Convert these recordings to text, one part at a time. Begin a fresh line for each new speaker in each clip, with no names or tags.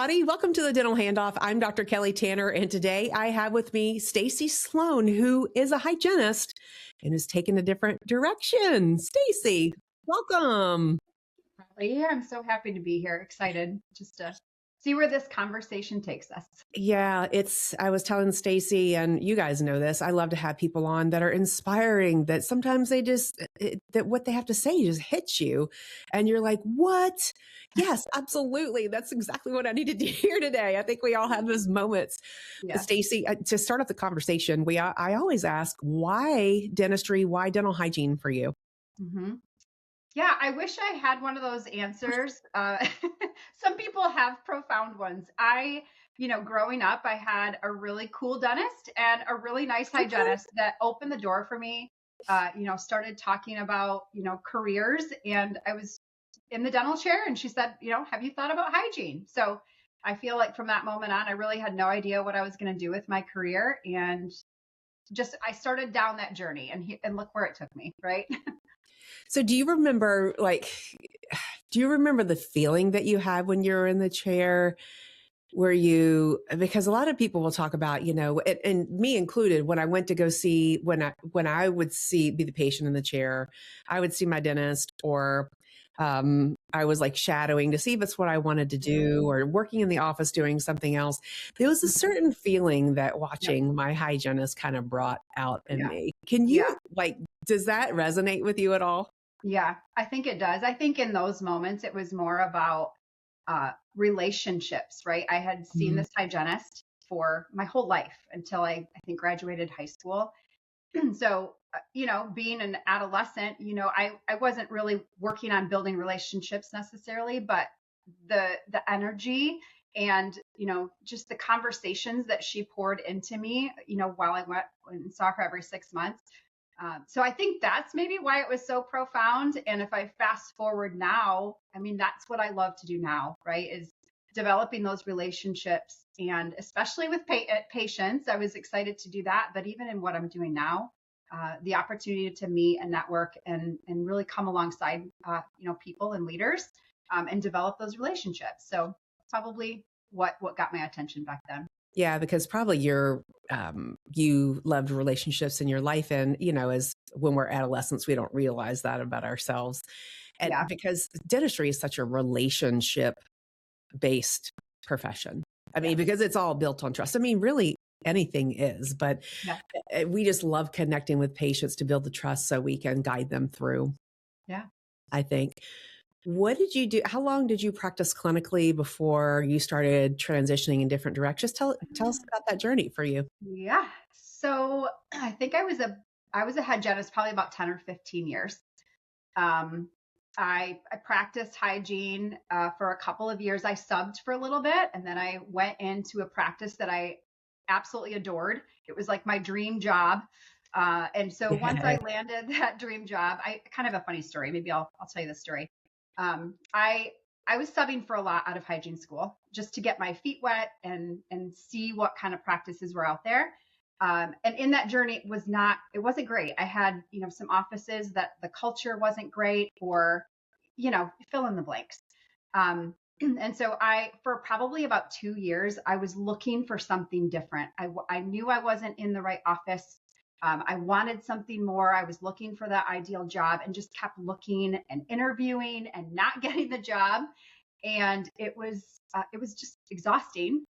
everybody. Welcome to the Dental Handoff. I'm Dr. Kelly Tanner, and today I have with me Stacey Sloan, who is a hygienist and has taken a different direction. Stacey, welcome.
Yeah, I'm so happy to be here. Excited just to see where this conversation takes us.
Yeah, I was telling Stacey, and you guys know this, I love to have people on that are inspiring, that sometimes that what they have to say just hits you. And you're like, what? Yes, absolutely. That's exactly what I needed to hear today. I think we all have those moments.
Yeah.
Stacey, to start off the conversation, I always ask, why dentistry, why dental hygiene for you?
Mm-hmm. Yeah, I wish I had one of those answers. Some people have profound ones. Growing up, I had a really cool dentist and a really nice hygienist that opened the door for me, started talking about, careers. And I was in the dental chair and she said, have you thought about hygiene? So I feel like from that moment on, I really had no idea what I was going to do with my career. And I started down that journey and look where it took me, right?
So do you remember the feeling that you had when you were in the chair? Because a lot of people will talk about, and me included, when I went to go see, when I would be the patient in the chair, I would see my dentist, or I was like shadowing to see if it's what I wanted to do, or working in the office doing something else. There was a certain feeling that watching my hygienist kind of brought out in me. Can you does that resonate with you at all?
Yeah, I think it does. I think in those moments, it was more about relationships, right? I had seen this hygienist for my whole life until I think graduated high school. So, being an adolescent, I wasn't really working on building relationships necessarily, but the energy and, just the conversations that she poured into me, while I went and saw her every 6 months. So I think that's maybe why it was so profound. And if I fast forward now, that's what I love to do now, right? Is developing those relationships. And especially with patients, I was excited to do that. But even in what I'm doing now, the opportunity to meet and network and really come alongside, people and leaders and develop those relationships. So probably what got my attention back then.
Yeah, because probably you loved relationships in your life. And, as when we're adolescents, we don't realize that about ourselves. And because dentistry is such a relationship based profession. Because it's all built on trust. Really anything is, but we just love connecting with patients to build the trust so we can guide them through.
Yeah.
I think. What did you do? How long did you practice clinically before you started transitioning in different directions? Tell us about that journey for you.
Yeah. So I think I was a hygienist probably about 10 or 15 years. I practiced hygiene for a couple of years. I subbed for a little bit, and then I went into a practice that I absolutely adored. It was like my dream job. And so once I landed that dream job, I kind of have a funny story. Maybe I'll tell you the story. I was subbing for a lot out of hygiene school just to get my feet wet and see what kind of practices were out there. And in that journey, it wasn't great. I had, some offices that the culture wasn't great, or, fill in the blanks. And so for probably about 2 years, I was looking for something different. I knew I wasn't in the right office. I wanted something more. I was looking for that ideal job and just kept looking and interviewing and not getting the job. And it was just exhausting.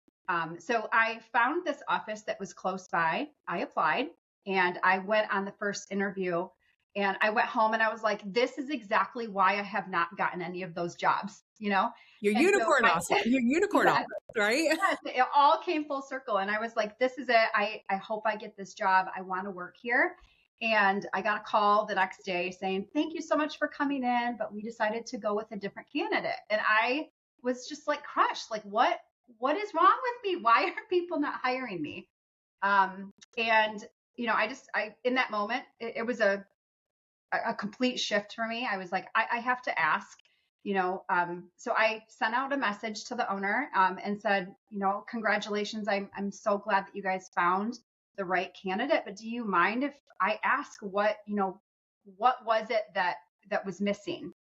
So I found this office that was close by. I applied and I went on the first interview, and I went home and I was like, this is exactly why I have not gotten any of those jobs,
Your unicorn awesome. Your unicorn awesome, right?
Yes, it all came full circle. And I was like, this is it. I hope I get this job. I want to work here. And I got a call the next day saying, thank you so much for coming in, but we decided to go with a different candidate. And I was just like crushed. Like, what is wrong with me? Why are people not hiring me? In that moment, it was a complete shift for me. I was like, I have to ask, so I sent out a message to the owner and said, congratulations. I'm so glad that you guys found the right candidate, but do you mind if I ask what was it that was missing,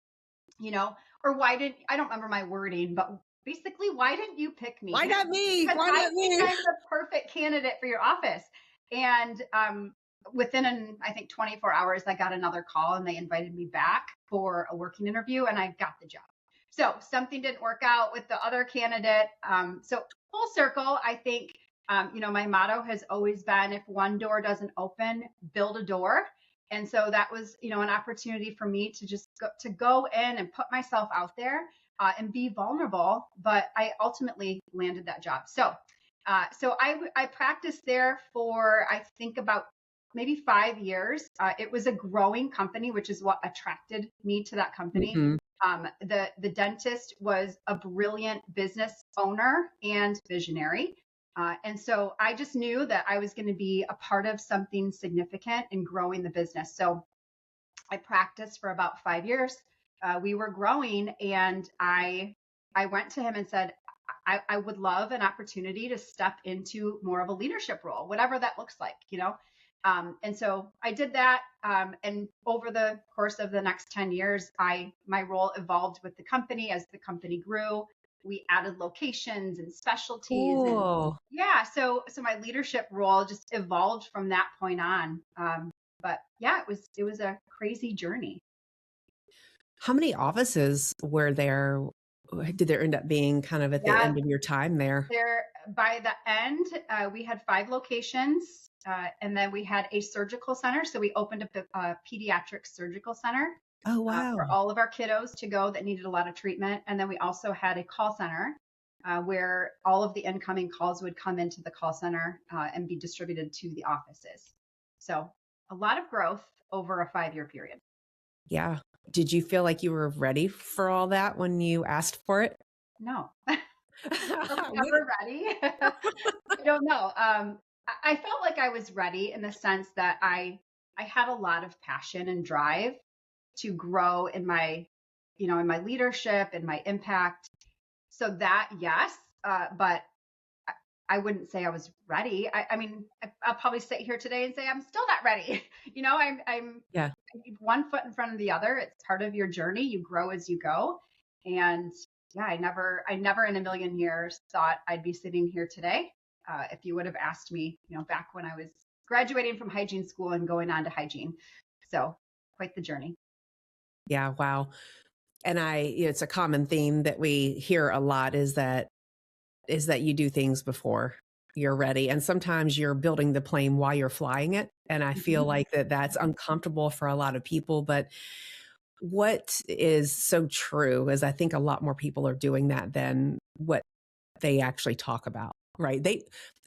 or why I don't remember my wording, but basically, why didn't you pick me?
Why not me?
Because
Why
I
not
think
me?
I'm the perfect candidate for your office. And within, I think, 24 hours, I got another call and they invited me back for a working interview and I got the job. So something didn't work out with the other candidate. So full circle, I think, my motto has always been, if one door doesn't open, build a door. And so that was, an opportunity for me to just go in and put myself out there and be vulnerable. But I ultimately landed that job. So I practiced there for, I think, about maybe 5 years. It was a growing company, which is what attracted me to that company. Mm-hmm. The dentist was a brilliant business owner and visionary. And so I just knew that I was going to be a part of something significant in growing the business. So I practiced for about 5 years. We were growing and I went to him and said, I would love an opportunity to step into more of a leadership role, whatever that looks like, and so I did that. And over the course of the next 10 years, my role evolved with the company as the company grew. We added locations and specialties.
Cool.
And so my leadership role just evolved from that point on. But yeah, it was a crazy journey.
How many offices were there? Did there end up being kind of at the end of your time there?
By the end, we had 5 locations. And then we had a surgical center. So we opened up a pediatric surgical center.
Oh, wow.
For all of our kiddos to go that needed a lot of treatment. And then we also had a call center where all of the incoming calls would come into the call center and be distributed to the offices. So a lot of growth over a 5-year period.
Yeah. Did you feel like you were ready for all that when you asked for it?
No. I was never ready. I don't know. I felt like I was ready in the sense that I had a lot of passion and drive to grow in my, in my leadership and my impact. So that, yes, but I wouldn't say I was ready. I mean, I'll probably sit here today and say I'm still not ready. I'm I keep one foot in front of the other. It's part of your journey. You grow as you go. And yeah, I never in a million years thought I'd be sitting here today. If you would have asked me, back when I was graduating from hygiene school and going on to hygiene. So quite the journey.
Yeah. Wow. And it's a common theme that we hear a lot is that you do things before you're ready. And sometimes you're building the plane while you're flying it. And I feel like that's uncomfortable for a lot of people. But what is so true is I think a lot more people are doing that than what they actually talk about. Right.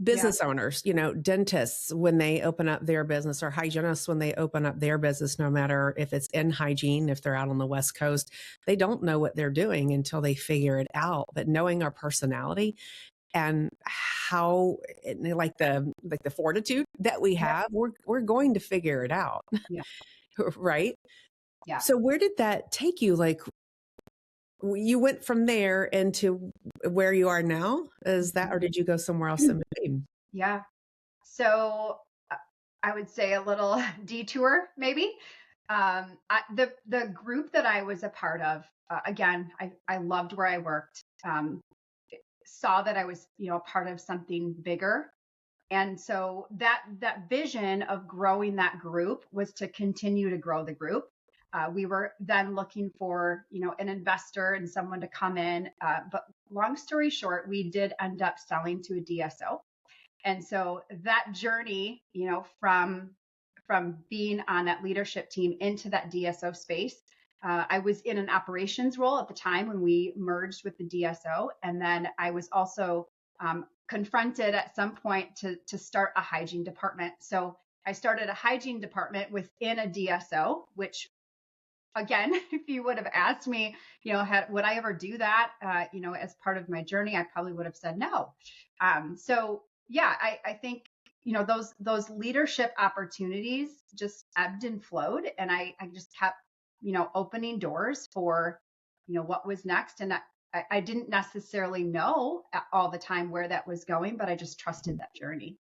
Business owners, dentists, when they open up their business, or hygienists, when they open up their business, no matter if it's in hygiene, if they're out on the West Coast, they don't know what they're doing until they figure it out. But knowing our personality and how, like the fortitude that we have, we're going to figure it out.
Yeah.
Right.
Yeah.
So where did that take you? Like, you went from there into where you are now? Is that, or did you go somewhere else in between?
Yeah. So I would say a little detour, maybe. The group that I was a part of, again, I loved where I worked, saw that I was, a part of something bigger. And so that vision of growing that group was to continue to grow the group. We were then looking for, an investor and someone to come in. But long story short, we did end up selling to a DSO. And so that journey, from being on that leadership team into that DSO space, I was in an operations role at the time when we merged with the DSO. And then I was also confronted at some point to start a hygiene department. So I started a hygiene department within a DSO, which, again, if you would have asked me, would I ever do that, as part of my journey, I probably would have said no. So yeah, I think, those leadership opportunities just ebbed and flowed. And I just kept, opening doors for, what was next. And I didn't necessarily know all the time where that was going, but I just trusted that journey.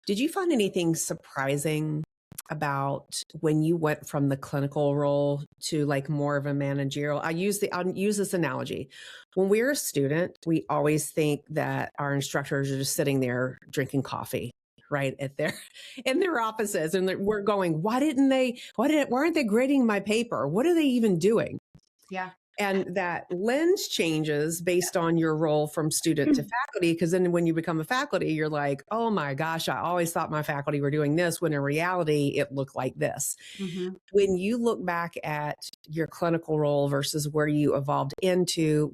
Did you find anything surprising about when you went from the clinical role to like more of a managerial? I'll use this analogy. When we're a student, we always think that our instructors are just sitting there drinking coffee, right, at their in their offices, and we're going, why aren't they grading my paper? What are they even doing?
Yeah.
And that lens changes based on your role from student to faculty, because then when you become a faculty, you're like, oh my gosh, I always thought my faculty were doing this, when in reality, it looked like this.
Mm-hmm.
When you look back at your clinical role versus where you evolved into,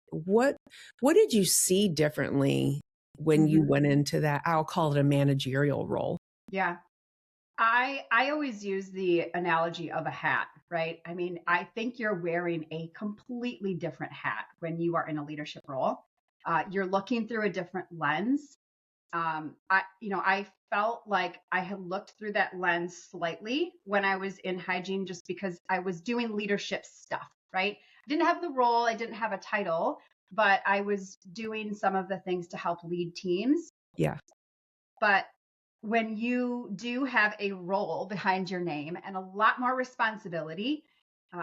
what did you see differently when you went into that? I'll call it a managerial role.
Yeah. I always use the analogy of a hat, right? I mean, I think you're wearing a completely different hat when you are in a leadership role. You're looking through a different lens. I felt like I had looked through that lens slightly when I was in hygiene, just because I was doing leadership stuff, right? I didn't have the role, I didn't have a title, but I was doing some of the things to help lead teams.
Yeah.
But when you do have a role behind your name and a lot more responsibility,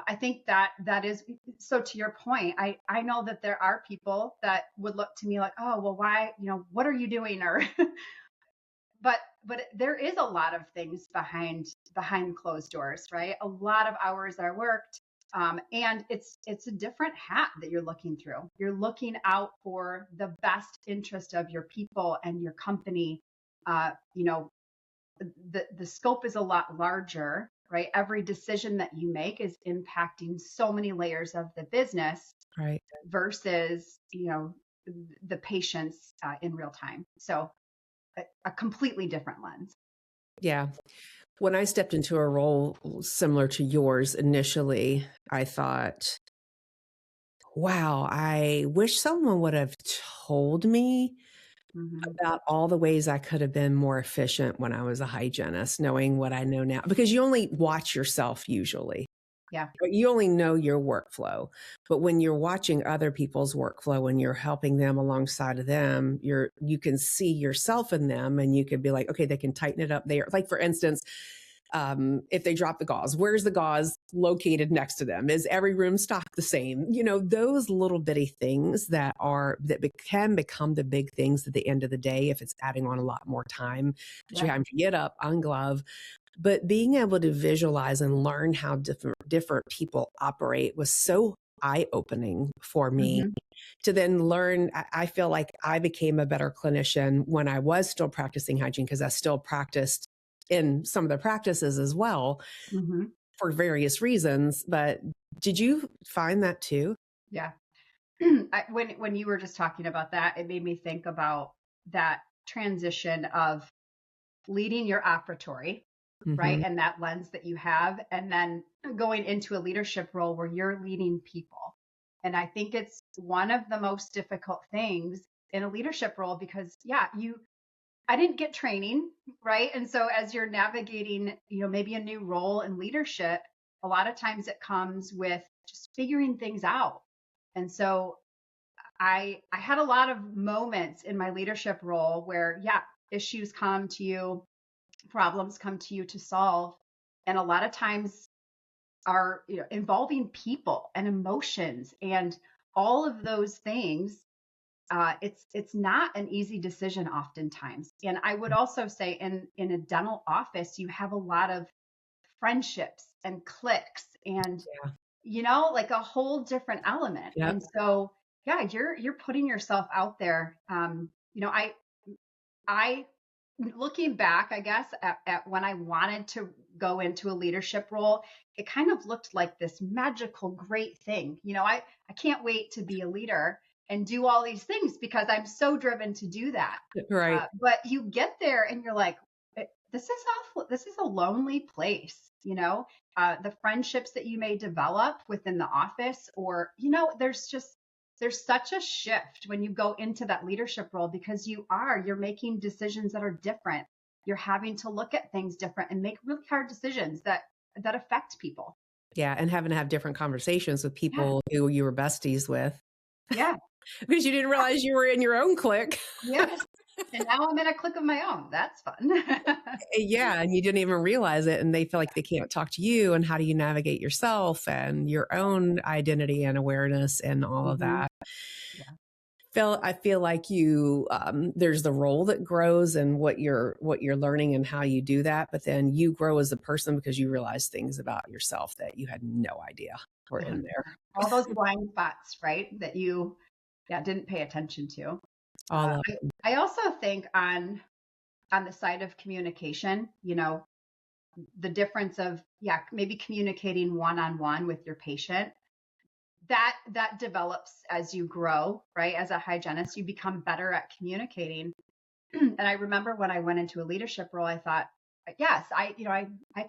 I think that is so. To your point, I know that there are people that would look to me like, oh, well, why, what are you doing? Or but there is a lot of things behind closed doors, right? A lot of hours are worked. And it's a different hat that you're looking through. You're looking out for the best interest of your people and your company. The scope is a lot larger, right? Every decision that you make is impacting so many layers of the business,
right?
Versus, the patients in real time. So a completely different lens.
Yeah. When I stepped into a role similar to yours initially, I thought, wow, I wish someone would have told me about all the ways I could have been more efficient when I was a hygienist, knowing what I know now, because you only watch yourself usually.
Yeah.
You only know your workflow. But when you're watching other people's workflow and you're helping them alongside of them, you can see yourself in them, and you can be like, okay, they can tighten it up there. Like, for instance, if they drop the gauze, where's the gauze located next to them? Is every room stocked the same? Those little bitty things that can become the big things at the end of the day, if it's adding on a lot more time that you have to get up, unglove. But being able to visualize and learn how different people operate was so eye-opening for me to then learn. I feel like I became a better clinician when I was still practicing hygiene, because I still practiced in some of the practices as well for various reasons. But did you find that too?
Yeah. When you were just talking about that, it made me think about that transition of leading your operatory, right? And that lens that you have, and then going into a leadership role where you're leading people. And I think it's one of the most difficult things in a leadership role, because I didn't get training, right? And so as you're navigating, maybe a new role in leadership, a lot of times it comes with just figuring things out. And so I had a lot of moments in my leadership role where, issues come to you, problems come to you to solve. And a lot of times are involving people and emotions and all of those things. It's not an easy decision oftentimes. And I would also say in a dental office, you have a lot of friendships and cliques and, like a whole different element. Yep. And so, you're putting yourself out there. I looking back, I guess, at when I wanted to go into a leadership role, it kind of looked like this magical, great thing. I can't wait to be a leader and do all these things because I'm so driven to do that.
Right.
But you get there and you're like, this is awful. This is a lonely place. The friendships that you may develop within the office, or, there's such a shift when you go into that leadership role, because you're making decisions that are different. You're having to look at things different and make really hard decisions that affect people.
Yeah. And having to have different conversations with people who you were besties with.
Yeah.
Because you didn't realize you were in your own clique.
Yes. And now I'm in a clique of my own. That's fun.
Yeah, and you didn't even realize it, and they feel like they can't talk to you, and how do you navigate yourself and your own identity and awareness and all of
Mhm.
that.
Yeah.
I feel like you there's the role that grows and what you're learning and how you do that, but then you grow as a person because you realize things about yourself that you had no idea were in
100%.
there.
All those blind spots, right? That you, yeah, didn't pay attention to.
All of
I also think on the side of communication, the difference of, yeah, maybe communicating one-on-one with your patient, that develops as you grow, right? As a hygienist, you become better at communicating. And I remember when I went into a leadership role, I thought, yes, I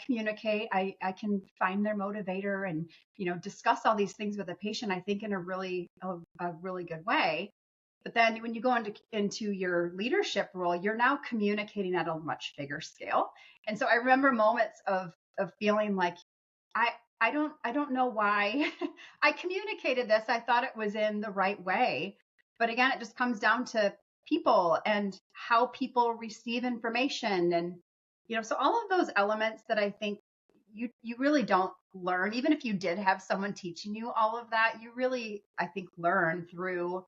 communicate, I can find their motivator and, discuss all these things with a patient, I think in a really good way. But then when you go into your leadership role, you're now communicating at a much bigger scale. And so I remember moments of feeling like I I don't know why I communicated this. I thought it was in the right way. But again, it just comes down to people and how people receive information, and so all of those elements that I think you really don't learn, even if you did have someone teaching you all of that, you really, I think, learn through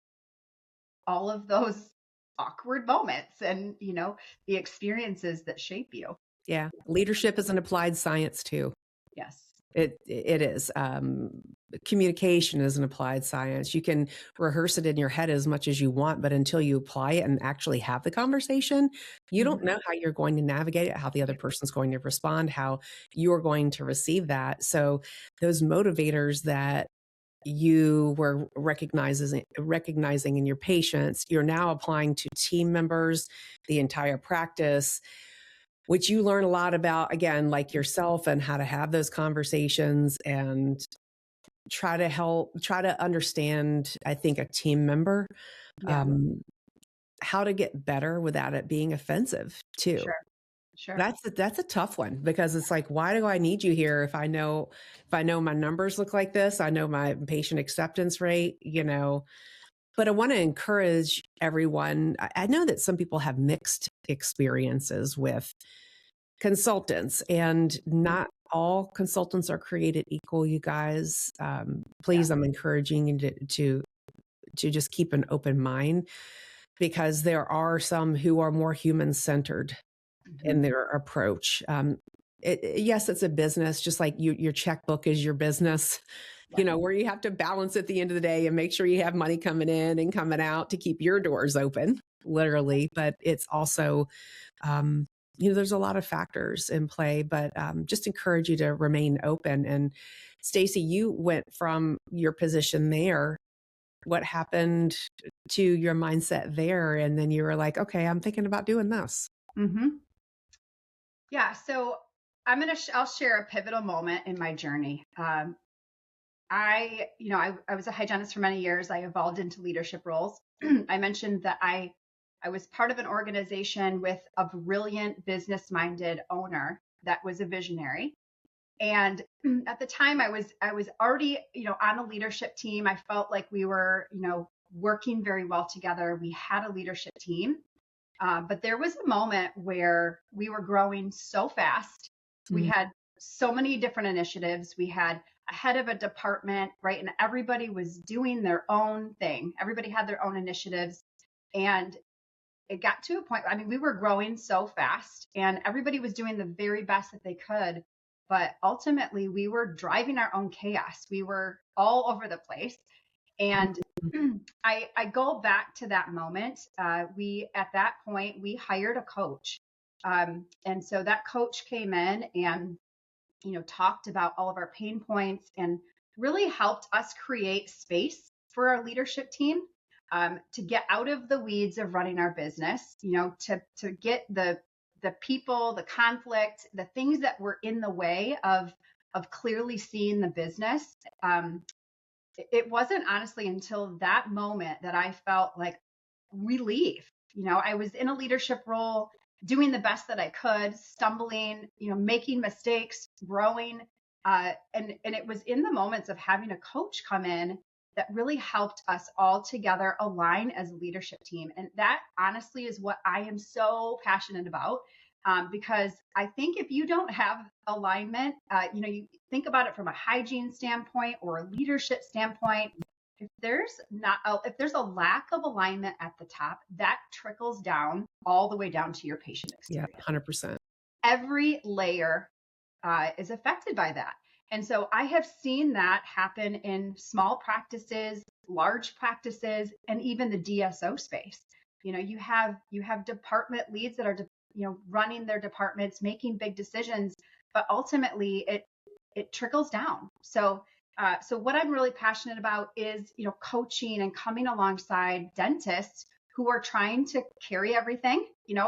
all of those awkward moments and the experiences that shape you.
Yeah, leadership is an applied science too.
Yes.
It is. Communication is an applied science. You can rehearse it in your head as much as you want, but until you apply it and actually have the conversation, you
Mhm.
don't know how you're going to navigate it, how the other person's going to respond, how you're going to receive that. So those motivators that you were recognizing in your patients, you're now applying to team members, the entire practice, which you learn a lot about, again, like yourself and how to have those conversations and try to understand, I think, a team member,
Yeah,
um, how to get better without it being offensive too.
sure, sure.
That's a tough one, because it's like, why do I need you here if I know my numbers look like this, I know my patient acceptance rate. But I want to encourage everyone. I know that some people have mixed experiences with consultants, and
Mhm.
not all consultants are created equal, you guys.
Yeah.
Please, I'm encouraging you to just keep an open mind, because there are some who are more human centered in
Mhm.
their approach. Yes, it's a business, just like your checkbook is your business,
Yeah.
where you have to balance at the end of the day and make sure you have money coming in and coming out to keep your doors open, literally. But it's also, um, there's a lot of factors in play, but just encourage you to remain open. And Stacey, you went from your position there. What happened to your mindset there? And then you were like, okay, I'm thinking about doing this.
Mhm. Yeah, so I'll share a pivotal moment in my journey. I was a hygienist for many years. I evolved into leadership roles. I mentioned that I was part of an organization with a brilliant business-minded owner that was a visionary. And at the time I was already, on a leadership team. I felt like we were, working very well together. We had a leadership team. But there was a moment where we were growing so fast. We
Mm.
had so many different initiatives. We had a head of a department, right? And everybody was doing their own thing. Everybody had their own initiatives. And it got to a point, I mean, we were growing so fast and everybody was doing the very best that they could. But ultimately, we were driving our own chaos. We were all over the place. And I go back to that moment. At that point, we hired a coach. And so that coach came in and, talked about all of our pain points and really helped us create space for our leadership team, to get out of the weeds of running our business, to get the people, the conflict, the things that were in the way of clearly seeing the business. It wasn't honestly until that moment that I felt like relief. I was in a leadership role, doing the best that I could, stumbling, making mistakes, growing. And it was in the moments of having a coach come in that really helped us all together align as a leadership team. And that honestly is what I am so passionate about. Because I think if you don't have alignment, you think about it from a hygiene standpoint or a leadership standpoint. If there's a lack of alignment at the top, that trickles down all the way down to your patient
Yeah,
experience.
100%.
Every layer is affected by that. And so I have seen that happen in small practices, large practices, and even the DSO space. You have department leads that are running their departments, making big decisions, but ultimately it trickles down. So what I'm really passionate about is coaching and coming alongside dentists who are trying to carry everything.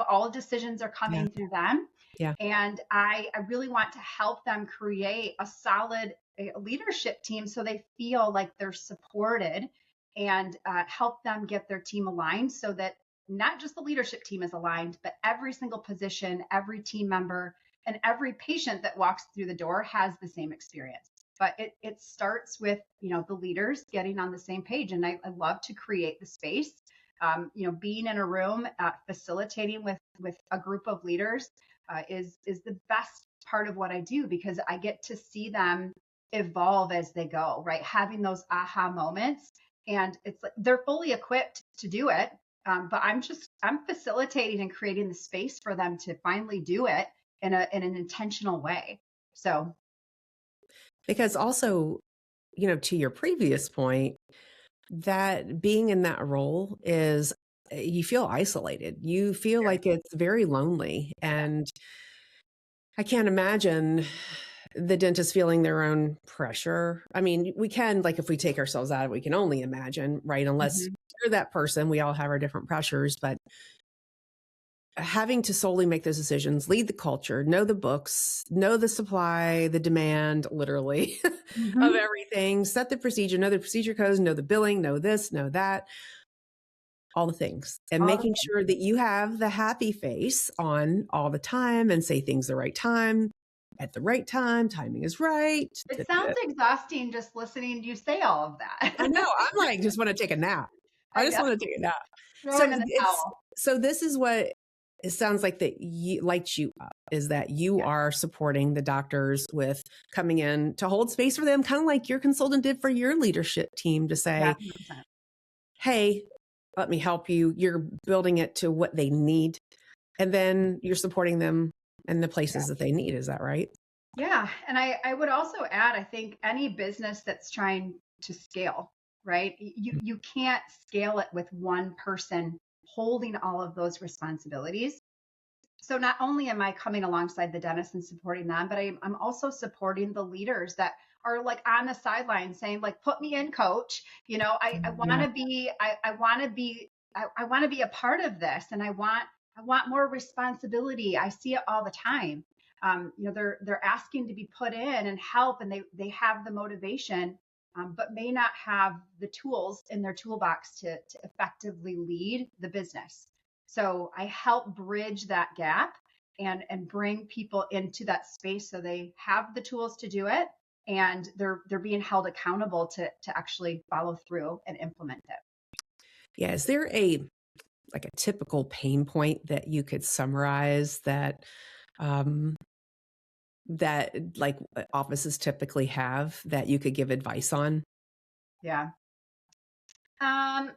All decisions are coming through them.
Yeah.
And I really want to help them create a solid leadership team so they feel like they're supported, and help them get their team aligned so that not just the leadership team is aligned, but every single position, every team member, and every patient that walks through the door has the same experience. But it starts with, the leaders getting on the same page. And I love to create the space, being in a room, facilitating with a group of leaders is the best part of what I do, because I get to see them evolve as they go, right? Having those aha moments, and it's like they're fully equipped to do it. But I'm facilitating and creating the space for them to finally do it in an intentional way. So,
because also, to your previous point, that being in that role is, you feel isolated. You feel like it's very lonely. And I can't imagine the dentist feeling their own pressure. I mean, we can, like, if we take ourselves out of it, we can only imagine, right? Unless you're that person, we all have our different pressures, but having to solely make those decisions, lead the culture, know the books, know the supply, the demand, literally, of everything, set the procedure, know the procedure codes, know the billing, know this, know that, all the things, and making sure that you have the happy face on all the time and say things the right time, at the right time, timing is right.
It sounds exhausting just listening to you say all of that.
I know. I'm like, just want to take a nap. I just want to take a nap. So this is what it sounds like that lights you up, is that you are supporting the doctors with coming in to hold space for them, kind of like your consultant did for your leadership team, to say,
100%.
Hey, let me help you. You're building it to what they need. And then you're supporting them in the places that they need. Is that right?
Yeah. And I would also add, I think any business that's trying to scale, right? You can't scale it with one person holding all of those responsibilities. So not only am I coming alongside the dentist and supporting them, but I'm also supporting the leaders that are like on the sidelines saying, like, put me in, coach. I want to be, I want to be a part of this, and I want more responsibility. I see it all the time. They're asking to be put in and help, and they have the motivation, but may not have the tools in their toolbox to effectively lead the business. So I help bridge that gap and bring people into that space so they have the tools to do it, and they're being held accountable to actually follow through and implement it.
Yeah. Is there a typical pain point that you could summarize that that like offices typically have that you could give advice on?
Yeah. I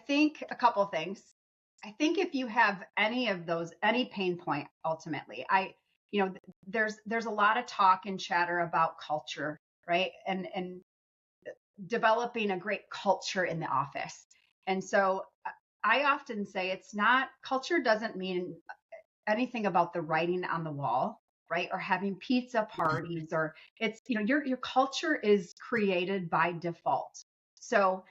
think a couple of things. I think if you have any of those, any pain point, ultimately, there's a lot of talk and chatter about culture, right? And developing a great culture in the office. And so I often say culture doesn't mean anything about the writing on the wall, right? Or having pizza parties, or it's, your culture is created by default. So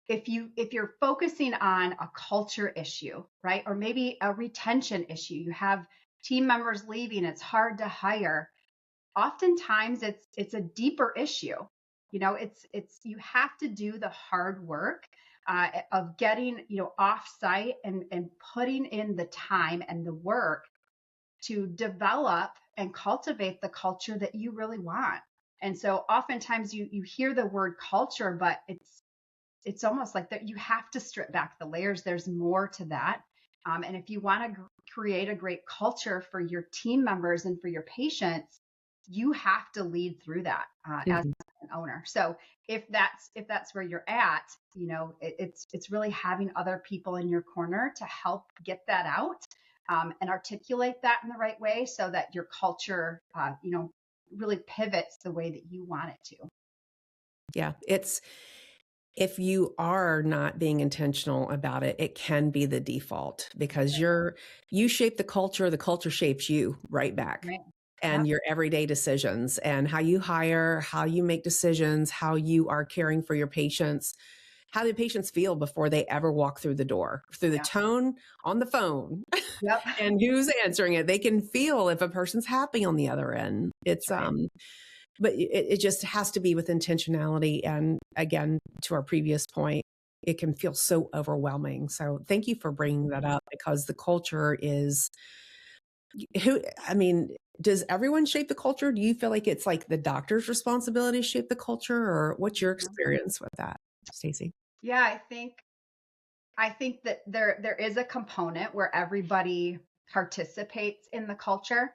if you're focusing on a culture issue, right? Or maybe a retention issue, you have team members leaving, it's hard to hire. Oftentimes it's a deeper issue. It's you have to do the hard work of getting, off site and putting in the time and the work to develop and cultivate the culture that you really want. And so oftentimes you hear the word culture, but it's almost like that you have to strip back the layers. There's more to that. And if you want to create a great culture for your team members and for your patients, you have to lead through that as an owner. So if that's where you're at, it's really having other people in your corner to help get that out and articulate that in the right way so that your culture, really pivots the way that you want it to.
Yeah, if you are not being intentional about it, it can be the default because you shape the culture shapes you right back.
Right.
And your everyday decisions and how you hire, how you make decisions, how you are caring for your patients, how the patients feel before they ever walk through the door, through the tone on the phone
Yep.
and who's answering it. They can feel if a person's happy on the other end. It's, but it just has to be with intentionality. And again, to our previous point, it can feel so overwhelming. So thank you for bringing that up because the culture is does everyone shape the culture? Do you feel like it's like the doctor's responsibility to shape the culture, or what's your experience with that, Stacey?
Yeah, I think that there is a component where everybody participates in the culture,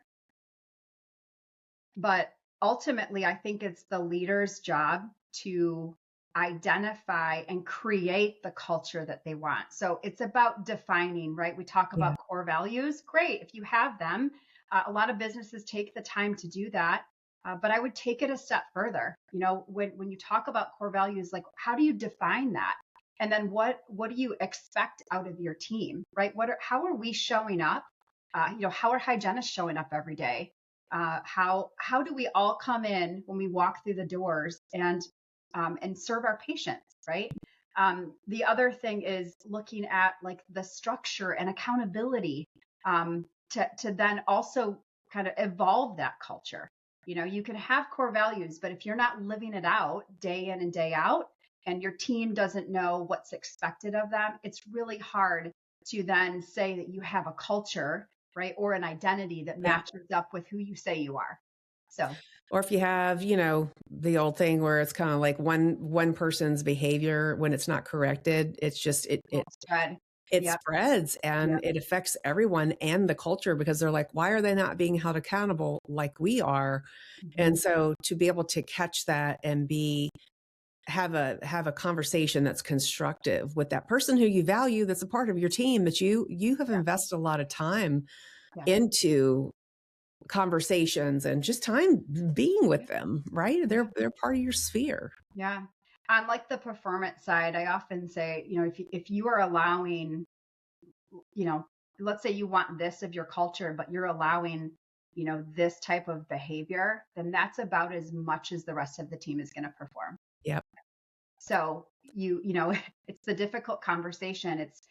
but ultimately I think it's the leader's job to identify and create the culture that they want. So it's about defining, right? We talk about core values. Great. If you have them, a lot of businesses take the time to do that. But I would take it a step further. When you talk about core values, like how do you define that? And then what do you expect out of your team, right? How are we showing up? How are hygienists showing up every day? How do we all come in when we walk through the doors and serve our patients, right? The other thing is looking at like the structure and accountability to then also kind of evolve that culture. You can have core values, but if you're not living it out day in and day out, and your team doesn't know what's expected of them, it's really hard to then say that you have a culture, right? Or an identity that matches up with who you say you are. So,
or if you have, the old thing where it's kind of like one person's behavior, when it's not corrected, it's just, it spreads and it affects everyone and the culture because they're like, why are they not being held accountable like we are? And so to be able to catch that and have a conversation that's constructive with that person who you value, that's a part of your team, that you have invested a lot of time into conversations and just time being with them, right? They're part of your sphere.
Yeah. On like the performance side, I often say, if you are allowing, let's say you want this of your culture, but you're allowing, this type of behavior, then that's about as much as the rest of the team is going to perform.
Yep.
So it's a difficult conversation. It's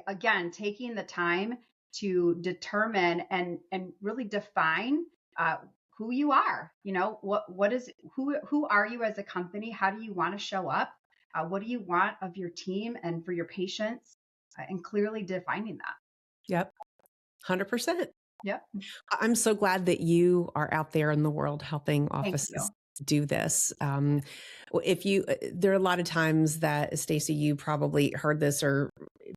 again, taking the time to determine and really define who you are. Who are you as a company? How do you want to show up? What do you want of your team and for your patients? And clearly defining that.
Yep. 100%.
Yep.
I'm so glad that you are out there in the world helping offices do this. There are a lot of times that, Stacey, you probably heard this, or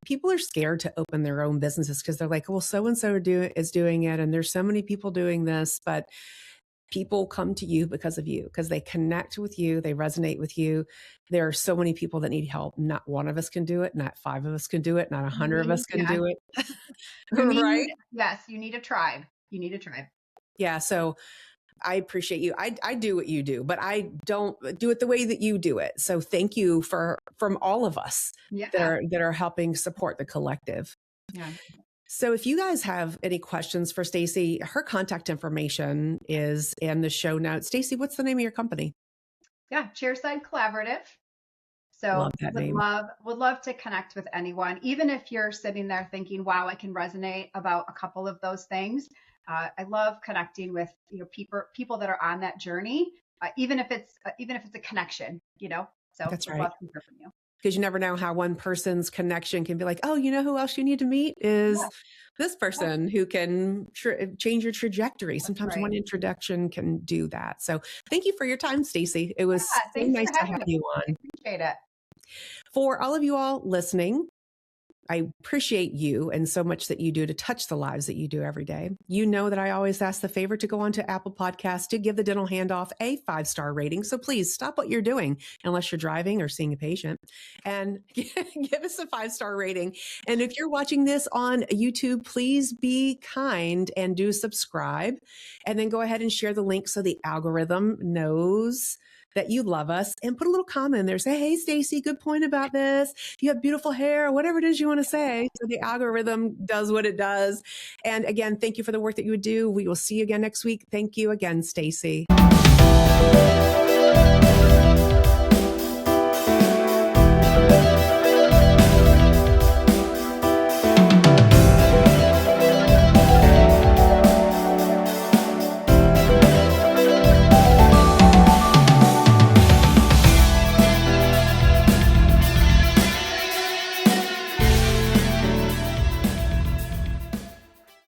people are scared to open their own businesses because they're like, well, so-and-so is doing it. And there's so many people doing this, but people come to you because of you, because they connect with you. They resonate with you. There are so many people that need help. Not one of us can do it. Not 5 of us can do it. Not 100 of us can do it. Right?
Yes. You need a tribe.
Yeah. So I appreciate you. I do what you do, but I don't do it the way that you do it. So thank you from all of us that are helping support the collective.
Yeah.
So if you guys have any questions for Stacey, her contact information is in the show notes. Stacey, what's the name of your company?
Yeah, ChairSide Collaborative. So would love to connect with anyone, even if you're sitting there thinking, wow, I can resonate about a couple of those things. I love connecting with people that are on that journey, even if it's a connection, So
that's
would
right.
love to hear from you.
because you never know how one person's connection can be like, oh, you know who else you need to meet is
Yeah.
this person who can change your trajectory.
That's
Sometimes
right.
one introduction can do that. So thank you for your time, Stacey. It was so
Thanks
nice
for
to
having
have
me.
you on.
I appreciate it.
For all of you all listening, I appreciate you and so much that you do to touch the lives that you do every day. You know that I always ask the favor to go onto Apple Podcasts to give the Dental Handoff a 5-star rating. So please stop what you're doing, unless you're driving or seeing a patient, and give us a 5-star rating. And if you're watching this on YouTube, please be kind and do subscribe, and then go ahead and share the link so the algorithm knows that you love us, and put a little comment in there. Say, hey, Stacey, good point about this. You have beautiful hair, whatever it is you want to say. So the algorithm does what it does. And again, thank you for the work that you would do. We will see you again next week. Thank you again, Stacey.